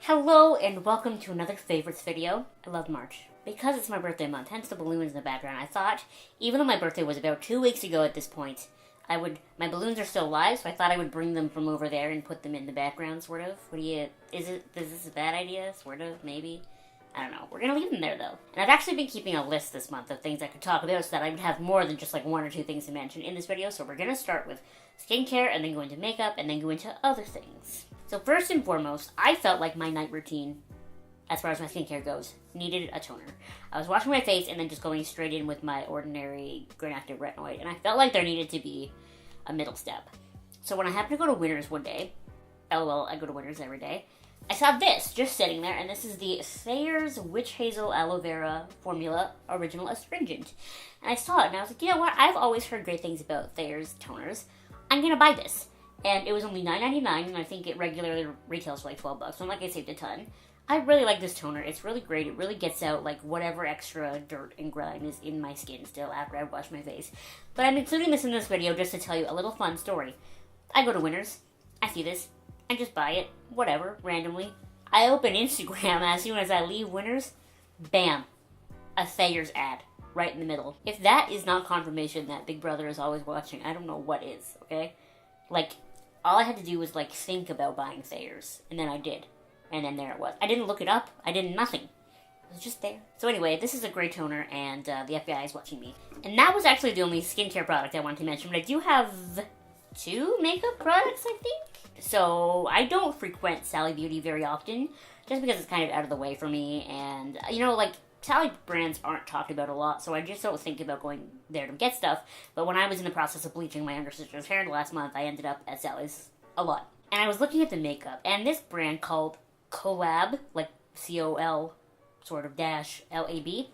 Hello and welcome to another favorites video. I love March. Because it's my birthday month, hence the balloons in the background, I thought, even though my birthday was about 2 weeks ago at this point, my balloons are still alive, so I thought I would bring them from over there and put them in the background, sort of. Is this a bad idea? Sort of, maybe? I don't know. We're gonna leave them there, though. And I've actually been keeping a list this month of things I could talk about so that I would have more than just like one or two things to mention in this video, so we're gonna start with skincare, and then go into makeup, and then go into other things. So first and foremost, I felt like my night routine, as far as my skincare goes, needed a toner. I was washing my face and then just going straight in with my ordinary Green Active Retinoid, and I felt like there needed to be a middle step. So when I happened to go to Winners one day, LOL, I go to Winners every day, I saw this just sitting there, and this is the Thayers Witch Hazel Aloe Vera Formula Original Astringent. And I saw it, and I was like, you know what, I've always heard great things about Thayers toners. I'm gonna buy this. And it was only $9.99, and I think it regularly retails for like $12, so I'm like, I saved a ton. I really like this toner. It's really great. It really gets out like whatever extra dirt and grime is in my skin still after I wash my face. But I'm including this in this video just to tell you a little fun story. I go to Winners, I see this, I just buy it, whatever, randomly. I open Instagram as soon as I leave Winners, bam, a Thayers ad right in the middle. If that is not confirmation that Big Brother is always watching, I don't know what is, okay? Like, all I had to do was, like, think about buying Thayers, and then I did. And then there it was. I didn't look it up. I did nothing. It was just there. So anyway, this is a great toner, and the FBI is watching me. And that was actually the only skincare product I wanted to mention, but I do have 2 makeup products, I think? So, I don't frequent Sally Beauty very often, just because it's kind of out of the way for me, and, you know, like, Sally brands aren't talked about a lot, so I just don't think about going there to get stuff. But when I was in the process of bleaching my younger sister's hair last month, I ended up at Sally's a lot. And I was looking at the makeup, and this brand called Collab, like C-O-L sort of dash L-A-B,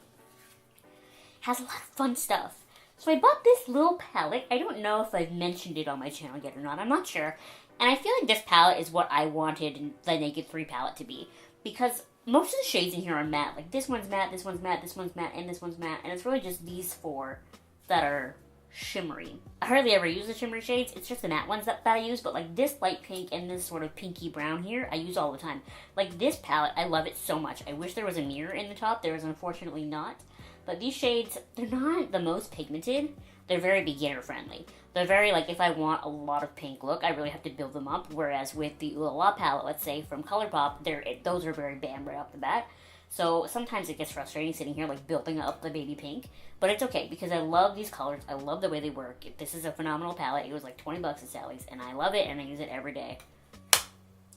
has a lot of fun stuff. So I bought this little palette. I don't know if I've mentioned it on my channel yet or not. I'm not sure. And I feel like this palette is what I wanted the Naked 3 palette to be. Because most of the shades in here are matte. Like, this one's matte, this one's matte, this one's matte, and this one's matte. And it's really just these 4 that are shimmery. I hardly ever use the shimmery shades. It's just the matte ones that I use. But, like, this light pink and this sort of pinky brown here, I use all the time. Like, this palette, I love it so much. I wish there was a mirror in the top. There is unfortunately not. But these shades, they're not the most pigmented. They're very beginner-friendly. They're very, like, if I want a lot of pink look, I really have to build them up. Whereas with the Ooh La La palette, let's say, from ColourPop, those are very bam right off the bat. So sometimes it gets frustrating sitting here, like, building up the baby pink. But it's okay, because I love these colors. I love the way they work. This is a phenomenal palette. It was like 20 bucks at Sally's, and I love it, and I use it every day.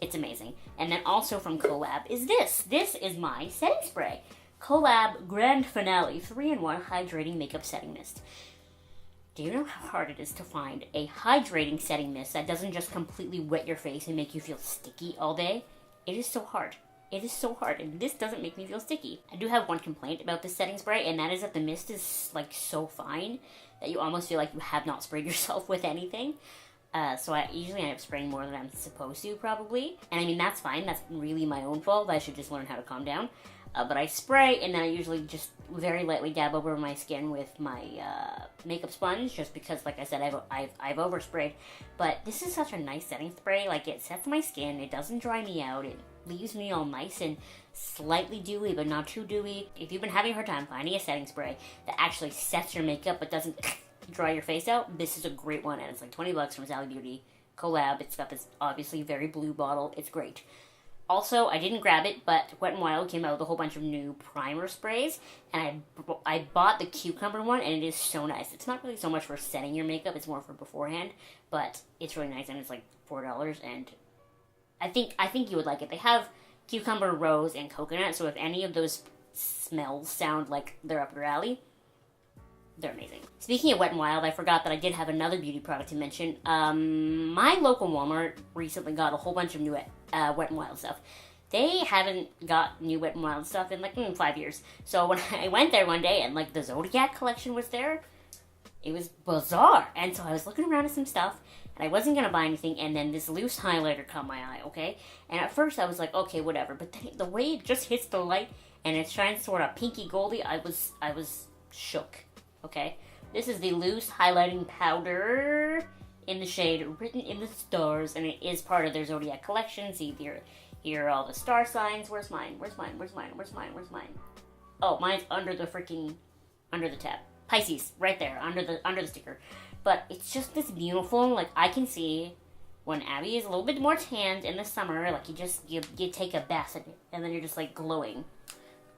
It's amazing. And then also from Collab is this. This is my setting spray. Collab Grand Finale 3-in-1 Hydrating Makeup Setting Mist. Do you know how hard it is to find a hydrating setting mist that doesn't just completely wet your face and make you feel sticky all day? It is so hard. It is so hard, and this doesn't make me feel sticky. I do have one complaint about this setting spray, and that is that the mist is, like, so fine that you almost feel like you have not sprayed yourself with anything. So I usually end up spraying more than I'm supposed to, probably. And I mean, that's fine. That's really my own fault. I should just learn how to calm down. But I spray, and then I usually just very lightly dab over my skin with my makeup sponge, just because, like I said, I've oversprayed. But this is such a nice setting spray. Like, it sets my skin, it doesn't dry me out, it leaves me all nice and slightly dewy, but not too dewy. If you've been having a hard time finding a setting spray that actually sets your makeup but doesn't dry your face out, this is a great one, and it's like 20 bucks from Sally Beauty Collab. It's got this obviously very blue bottle. It's great. Also, I didn't grab it, but Wet n Wild came out with a whole bunch of new primer sprays, and I bought the cucumber one, and it is so nice. It's not really so much for setting your makeup, it's more for beforehand, but it's really nice, and it's like $4, and I think you would like it. They have cucumber, rose, and coconut, so if any of those smells sound like they're up your alley, they're amazing. Speaking of Wet n Wild, I forgot that I did have another beauty product to mention. My local Walmart recently got a whole bunch of new Wet n Wild stuff. They haven't got new Wet n Wild stuff in like 5 years. So when I went there one day and like the Zodiac collection was there, it was bizarre. And so I was looking around at some stuff, and I wasn't going to buy anything, and then this loose highlighter caught my eye, okay? And at first I was like, okay, whatever. But then the way it just hits the light, and it's trying sort of pinky goldy, I was shook. Okay, this is the loose highlighting powder in the shade Written in the Stars, and it is part of their Zodiac collection. See, Here are all the star signs. Where's mine? Where's mine? Where's mine? Where's mine? Where's mine? Oh, mine's under the tab. Pisces, right there, under the sticker. But it's just this beautiful, like, I can see when Abby is a little bit more tanned in the summer, like, you take a bath in it, and then you're just, like, glowing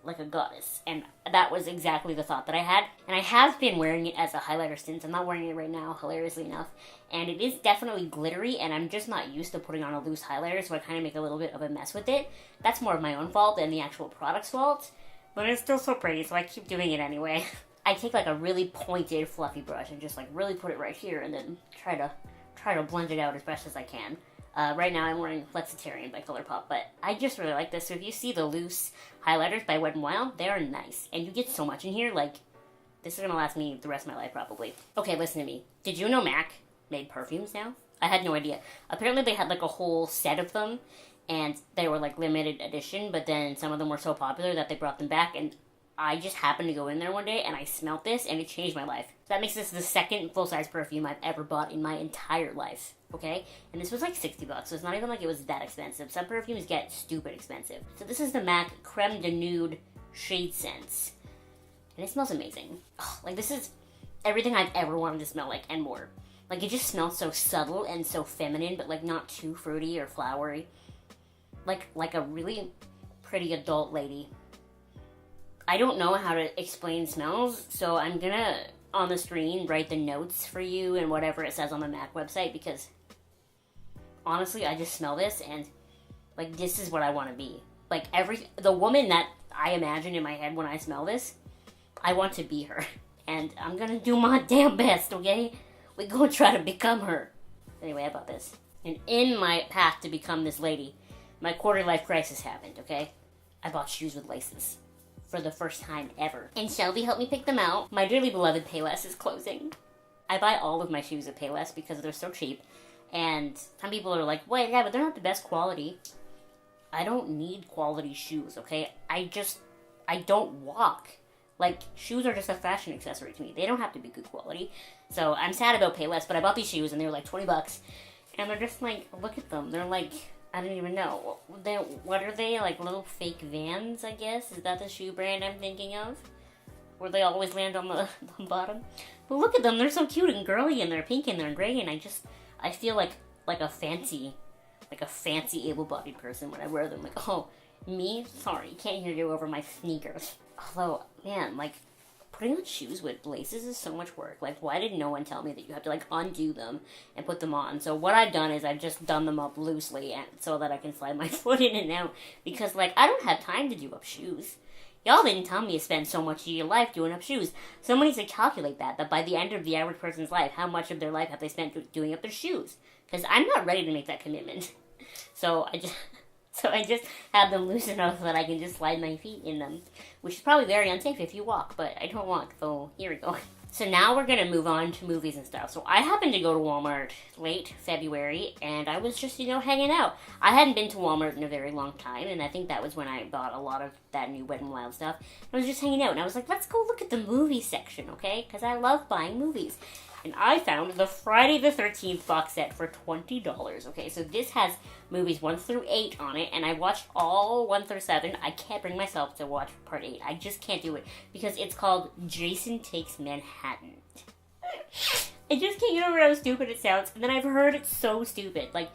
like a goddess. And that was exactly the thought that I had. And I have been wearing it as a highlighter since. I'm not wearing it right now, hilariously enough. And it is definitely glittery, and I'm just not used to putting on a loose highlighter, so I kind of make a little bit of a mess with it. That's more of my own fault than the actual product's fault. But it's still so pretty, so I keep doing it anyway. I take like a really pointed, fluffy brush and just like really put it right here, and then try to blend it out as best as I can. Right now I'm wearing Flexitarian by ColourPop, but I just really like this. So if you see the loose highlighters by Wet n Wild, they are nice. And you get so much in here, like, this is going to last me the rest of my life, probably. Okay, listen to me. Did you know MAC made perfumes now? I had no idea. Apparently they had, like, a whole set of them, and they were, like, limited edition, but then some of them were so popular that they brought them back, and I just happened to go in there one day, and I smelled this, and it changed my life. So that makes this the second full-size perfume I've ever bought in my entire life, okay? And this was like $60, so it's not even like it was that expensive. Some perfumes get stupid expensive. So this is the MAC Creme de Nude Shadescents. And it smells amazing. Oh, like, this is everything I've ever wanted to smell like, and more. Like, it just smells so subtle and so feminine, but, like, not too fruity or flowery. Like a really pretty adult lady. I don't know how to explain smells, so I'm gonna, on the screen, write the notes for you and whatever it says on the MAC website, because honestly, I just smell this, and, like, this is what I want to be. Like, the woman that I imagine in my head when I smell this, I want to be her. And I'm gonna do my damn best, okay? We gonna try to become her. Anyway, I bought this. And in my path to become this lady, my quarter-life crisis happened, okay? I bought shoes with laces. For the first time ever. And Shelby helped me pick them out. My dearly beloved Payless is closing. I buy all of my shoes at Payless because they're so cheap. And some people are like, well, yeah, but they're not the best quality. I don't need quality shoes, okay? I don't walk. Like, shoes are just a fashion accessory to me. They don't have to be good quality. So I'm sad about Payless, but I bought these shoes and they were like $20. And they're just like, look at them. They're like, I don't even know. What are they? Like little fake Vans, I guess? Is that the shoe brand I'm thinking of? Where they always land on the bottom? But look at them. They're so cute and girly, and they're pink and they're gray, and I feel like a fancy able-bodied person when I wear them. Like, oh, me? Sorry, can't hear you over my sneakers. Although, man, like, putting on shoes with laces is so much work. Like, why did no one tell me that you have to, like, undo them and put them on? So what I've done is I've just done them up loosely so that I can slide my foot in and out. Because, like, I don't have time to do up shoes. Y'all didn't tell me to spend so much of your life doing up shoes. Someone needs to calculate that by the end of the average person's life, how much of their life have they spent doing up their shoes? Because I'm not ready to make that commitment. So I just have them loose enough that I can just slide my feet in them, which is probably very unsafe if you walk, but I don't walk, so here we go. So now we're going to move on to movies and stuff. So I happened to go to Walmart late February, and I was just, hanging out. I hadn't been to Walmart in a very long time, and I think that was when I bought a lot of that new Wet n Wild stuff. I was just hanging out, and I was like, let's go look at the movie section, okay? Because I love buying movies. And I found the Friday the 13th box set for $20, okay? So this has movies 1 through 8 on it, and I watched all 1 through 7. I can't bring myself to watch part 8. I just can't do it, because it's called Jason Takes Manhattan. I just can't get over how stupid it sounds, and then I've heard it's so stupid. Like,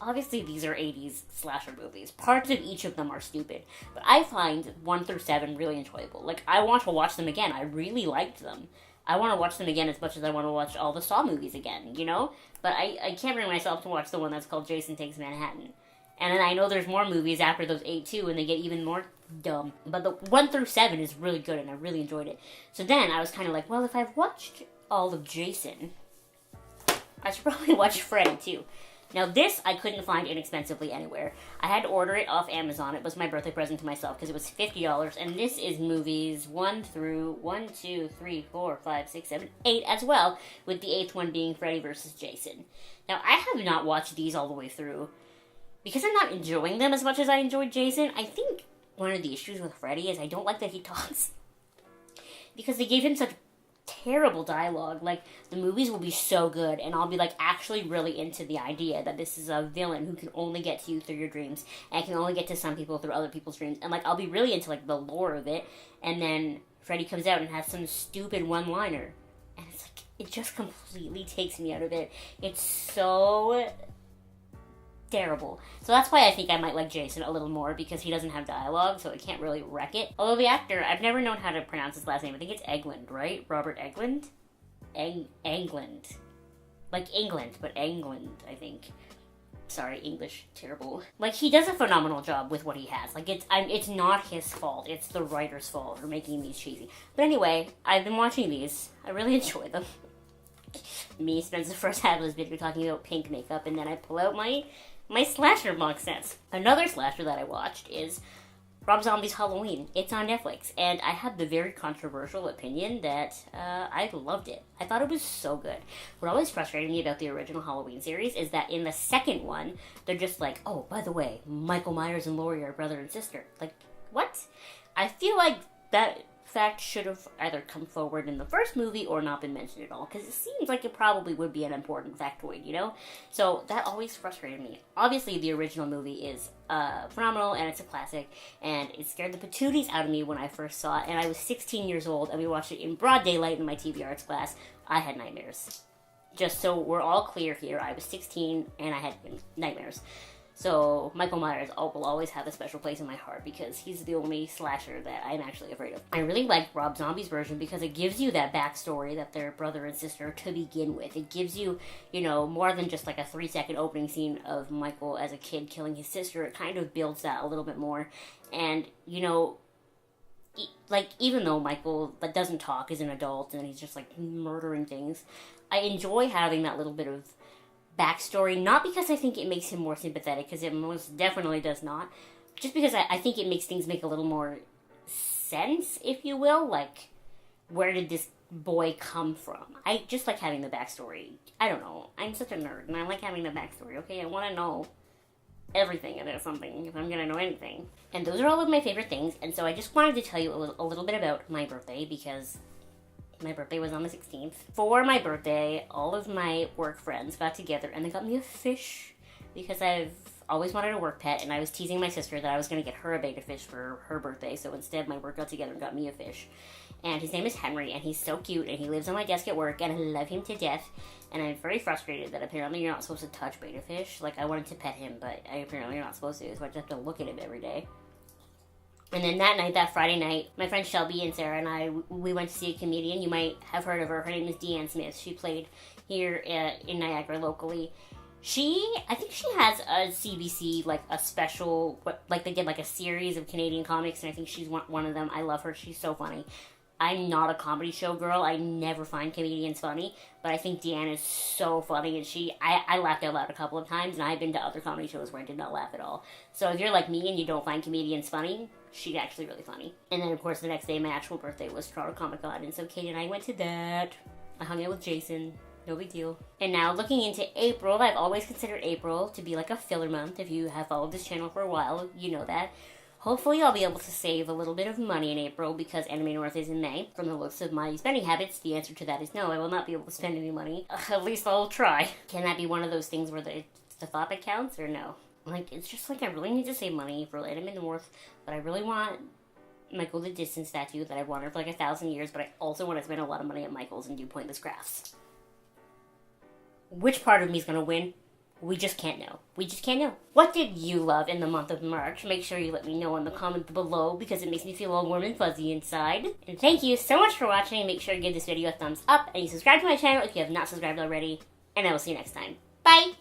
obviously these are 80s slasher movies. Parts of each of them are stupid, but I find 1 through 7 really enjoyable. Like, I want to watch them again. I really liked them. I want to watch them again as much as I want to watch all the Saw movies again, But I can't bring myself to watch the one that's called Jason Takes Manhattan. And then I know there's more movies after those 8 too, and they get even more dumb. But the 1 through 7 is really good, and I really enjoyed it. So then I was kind of like, well, if I've watched all of Jason, I should probably watch Freddy too. Now this I couldn't find inexpensively anywhere. I had to order it off Amazon. It was my birthday present to myself because it was $50. And this is movies 1 through 1, 2, 3, 4, 5, 6, 7, 8 as well, with the 8th one being Freddy vs. Jason. Now I have not watched these all the way through because I'm not enjoying them as much as I enjoyed Jason. I think one of the issues with Freddy is I don't like that he talks. Because they gave him such terrible dialogue. Like, the movies will be so good, and I'll be, like, actually really into the idea that this is a villain who can only get to you through your dreams, and can only get to some people through other people's dreams, and, like, I'll be really into, like, the lore of it, and then Freddy comes out and has some stupid one-liner, and it's, like, it just completely takes me out of it. It's so terrible. So that's why I think I might like Jason a little more, because he doesn't have dialogue, so it can't really wreck it. Although the actor, I've never known how to pronounce his last name. I think it's Eglund, right? Robert Eglund? England. Like England, but England, I think. Sorry, English, terrible. Like, he does a phenomenal job with what he has. Like, it's not his fault. It's the writer's fault for making these cheesy. But anyway, I've been watching these. I really enjoy them. Me spends the first half of this video talking about pink makeup, and then I pull out my slasher box sets. Another slasher that I watched is Rob Zombie's Halloween. It's on Netflix, and I have the very controversial opinion that I loved it. I thought it was so good. What always frustrated me about the original Halloween series is that in the second one, they're just like, oh, by the way, Michael Myers and Laurie are brother and sister. Like, what? I feel like that fact should have either come forward in the first movie or not been mentioned at all, because it seems like it probably would be an important factoid, you know? So that always frustrated me. Obviously, the original movie is phenomenal, and it's a classic, and it scared the patooties out of me when I first saw it, and I was 16 years old, and we watched it in broad daylight in my TV arts class. I had nightmares. Just so we're all clear here, I was 16, and I had nightmares. So Michael Myers will always have a special place in my heart, because he's the only slasher that I'm actually afraid of. I really like Rob Zombie's version because it gives you that backstory that they're brother and sister to begin with. It gives you, you know, more than just like a 3-second opening scene of Michael as a kid killing his sister. It kind of builds that a little bit more. And, you know, like, even though Michael doesn't talk, is an adult, and he's just like murdering things, I enjoy having that little bit of backstory, not because I think it makes him more sympathetic, because it most definitely does not, just because I think it makes things make a little more sense, if you will. Like, where did this boy come from? I just like having the backstory. I don't know. I'm such a nerd, and I like having the backstory, okay? I want to know everything about something, if I'm going to know anything. And those are all of my favorite things, and so I just wanted to tell you a little bit about my birthday, because my birthday was on the 16th. For my birthday, all of my work friends got together and they got me a fish, because I've always wanted a work pet, and I was teasing my sister that I was going to get her a Betta Fish for her birthday, so instead my work got together and got me a fish. And his name is Henry, and he's so cute, and he lives on my desk at work, and I love him to death. And I'm very frustrated that apparently you're not supposed to touch Betta Fish. Like, I wanted to pet him, but apparently you're not supposed to, so I just have to look at him every day. And then that night, that Friday night, my friend Shelby and Sarah and I, we went to see a comedian. You might have heard of her. Her name is DeAnne Smith. She played here in Niagara locally. I think she has a CBC, like a special, like they did like a series of Canadian comics, and I think she's one of them. I love her. She's so funny. I'm not a comedy show girl. I never find comedians funny, but I think DeAnne is so funny, and I laughed out loud a couple of times, and I've been to other comedy shows where I did not laugh at all. So if you're like me and you don't find comedians funny, she's actually really funny. And then, of course, the next day, my actual birthday was Toronto Comic Con, and so Kate and I went to that. I hung out with Jason. No big deal. And now, looking into April, I've always considered April to be like a filler month. If you have followed this channel for a while, you know that. Hopefully I'll be able to save a little bit of money in April, because Anime North is in May. From the looks of my spending habits, the answer to that is no, I will not be able to spend any money. At least I'll try. Can that be one of those things where the thought counts, or no? Like, it's just like I really need to save money for Anime North, but I really want Michael the Distant statue that I've wanted for like 1,000 years, but I also want to spend a lot of money at Michael's and do pointless crafts. Which part of me is going to win? We just can't know. We just can't know. What did you love in the month of March? Make sure you let me know in the comments below, because it makes me feel all warm and fuzzy inside. And thank you so much for watching. Make sure you give this video a thumbs up, and you subscribe to my channel if you have not subscribed already. And I will see you next time. Bye!